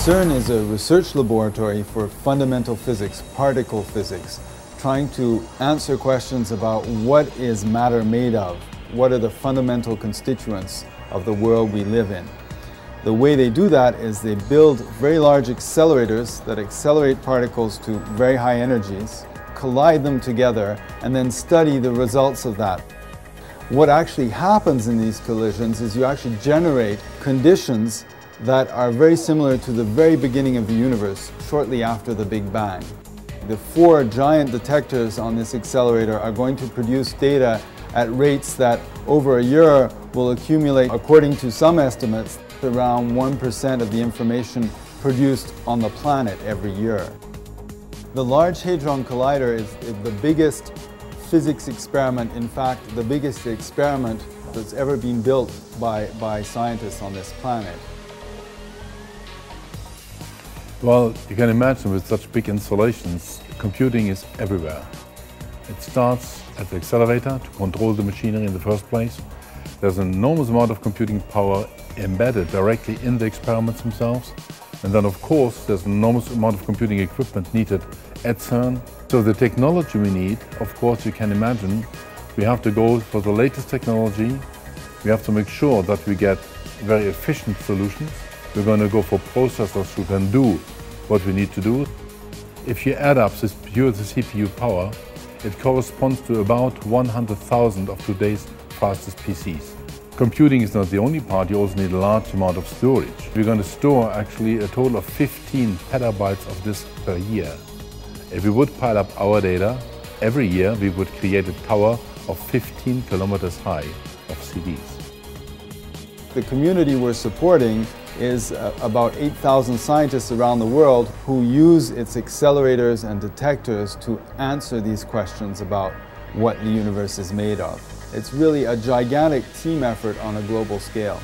CERN is a research laboratory for fundamental physics, particle physics, trying to answer questions about what is matter made of, what are the fundamental constituents of the world we live in. The way they do that is they build very large accelerators that accelerate particles to very high energies, collide them together, and then study the results of that. What actually happens in these collisions is you actually generate conditions that are very similar to the very beginning of the universe, shortly after the Big Bang. The 4 giant detectors on this accelerator are going to produce data at rates that over a year will accumulate, according to some estimates, around 1% of the information produced on the planet every year. The Large Hadron Collider is the biggest physics experiment, in fact, the biggest experiment that's ever been built by scientists on this planet. Well, you can imagine with such big installations, computing is everywhere. It starts at the accelerator to control the machinery in the first place. There's an enormous amount of computing power embedded directly in the experiments themselves. And then, of course, there's an enormous amount of computing equipment needed at CERN. So the technology we need, of course, you can imagine, we have to go for the latest technology. We have to make sure that we get very efficient solutions. We're going to go for processors who can do what we need to do. If you add up the CPU power, it corresponds to about 100,000 of today's fastest PCs. Computing is not the only part, you also need a large amount of storage. We're going to store actually a total of 15 petabytes of this per year. If we would pile up our data, every year we would create a tower of 15 kilometers high of CDs. The community we're supporting is about 8,000 scientists around the world who use its accelerators and detectors to answer these questions about what the universe is made of. It's really a gigantic team effort on a global scale.